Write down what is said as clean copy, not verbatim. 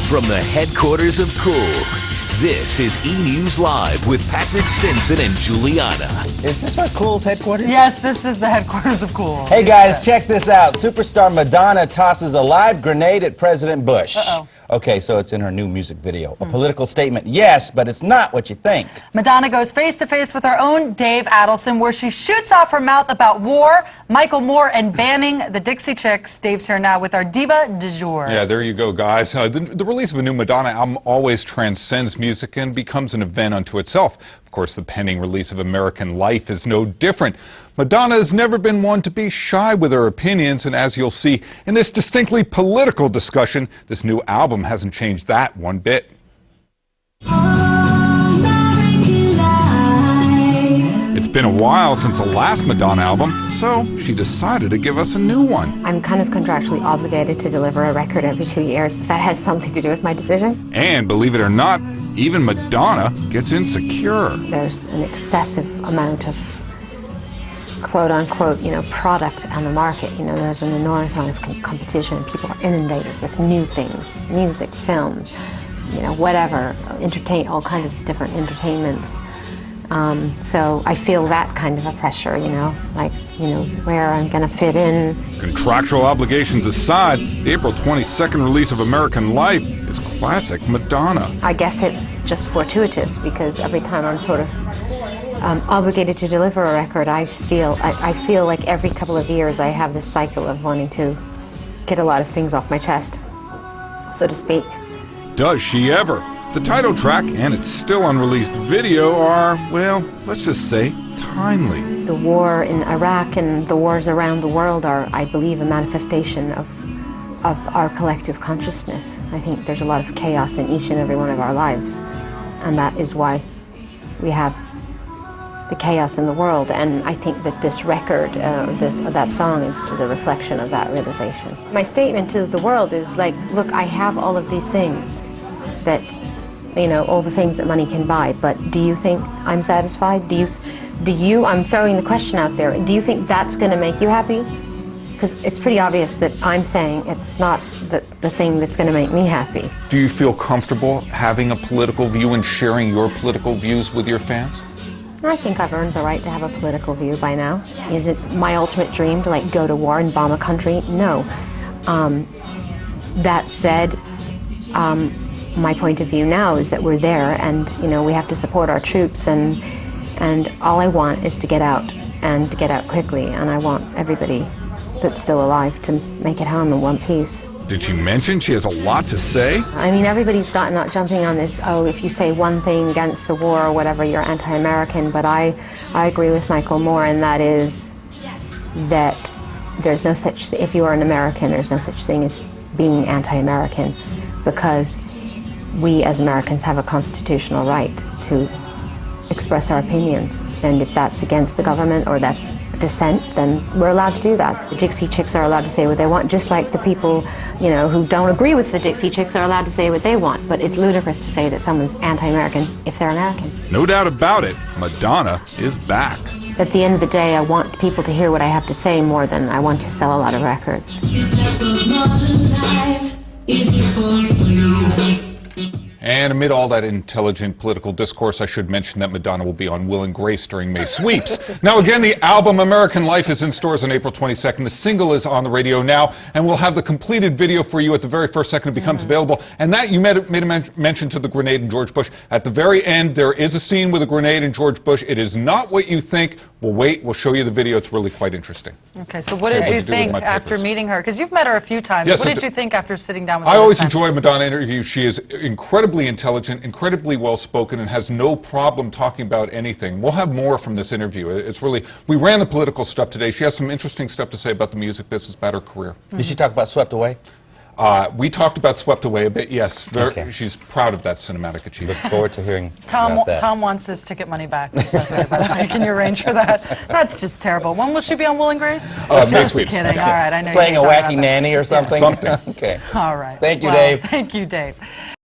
From the headquarters of Cool, this is E! News Live with Patrick Stinson and Juliana. Is this where Cool's headquarters? Yes, this is the headquarters of Cool. Hey guys, check this out. Superstar Madonna tosses a live grenade at President Bush. Uh-oh. Okay, so it's in her new music video. A political statement, yes, but it's not what you think. Madonna goes face-to-face with our own Dave Adelson, where she shoots off her mouth about war, Michael Moore, and banning the Dixie Chicks. Dave's here now with our diva du jour. Yeah, there you go, guys. The release of a new Madonna album always transcends music and becomes an event unto itself. Of course, the pending release of American Life is no different. Madonna has never been one to be shy with her opinions, and as you'll see in this distinctly political discussion, this new album hasn't changed that one bit. It's been a while since the last Madonna album, so she decided to give us a new one. I'm kind of contractually obligated to deliver a record every 2 years. That has something to do with my decision. And believe it or not, even Madonna gets insecure. There's an excessive amount of quote-unquote, product on the market. There's an enormous amount of competition. People are inundated with new things, music, film, whatever, all kinds of different entertainments. So I feel that kind of a pressure, where I'm going to fit in. Contractual obligations aside, the April 22nd release of American Life is classic Madonna. I guess it's just fortuitous because every time I'm sort of obligated to deliver a record, I feel like every couple of years I have this cycle of wanting to get a lot of things off my chest, so to speak. Does she ever? The title track and its still unreleased video are, well, let's just say, timely. The war in Iraq and the wars around the world are, I believe, a manifestation of our collective consciousness. I think there's a lot of chaos in each and every one of our lives, and that is why we have the chaos in the world. And I think that this record, that song is a reflection of that realization. My statement to the world is like, look, I have all of these things that, all the things that money can buy, but do you think I'm satisfied? I'm throwing the question out there, do you think that's going to make you happy? Because it's pretty obvious that I'm saying it's not the thing that's going to make me happy. Do you feel comfortable having a political view and sharing your political views with your fans? I think I've earned the right to have a political view by now. Is it my ultimate dream to go to war and bomb a country? No. That said, my point of view now is that we're there and we have to support our troops, and all I want is to get out and to get out quickly, and I want everybody that's still alive to make it home in one piece. Did she mention she has a lot to say? I mean, everybody's not jumping on this, if you say one thing against the war or whatever, you're anti-American, but I agree with Michael Moore, and that is that there's no such thing, if you are an American, there's no such thing as being anti-American, because we as Americans have a constitutional right to express our opinions, and if that's against the government or that's dissent, then we're allowed to do that. The Dixie Chicks are allowed to say what they want, just like the people, who don't agree with the Dixie Chicks are allowed to say what they want, but it's ludicrous to say that someone's anti-American if they're American. No doubt about it, Madonna is back. At the end of the day, I want people to hear what I have to say more than I want to sell a lot of records. And amid all that intelligent political discourse, I should mention that Madonna will be on Will and Grace during May sweeps. Now again, the album American Life is in stores on April 22nd. The single is on the radio now, and we'll have the completed video for you at the very first second it becomes available. And that, you made a mention to the grenade and George Bush. At the very end, there is a scene with a grenade and George Bush. It is not what you think. We'll wait. We'll show you the video. It's really quite interesting. Okay, so what did you think after meeting her? Because you've met her a few times. Yes, what did you think after sitting down with her? I always enjoy a Madonna interview. She is incredibly intelligent, incredibly well-spoken, and has no problem talking about anything. We'll have more from this interview. It's really, we ran the political stuff today. She has some interesting stuff to say about the music business, about her career. Did she talk about Swept Away? We talked about Swept Away a bit, yes. Okay. She's proud of that cinematic achievement. Look forward to hearing about that. Tom wants his ticket money back. By the way, can you arrange for that? That's just terrible. When will she be on Will and Grace? May Just sweeps. kidding. Okay. All right, I know Playing a you're wacky nanny or something? Something. Okay. All right. Thank you, Dave. Thank you, Dave.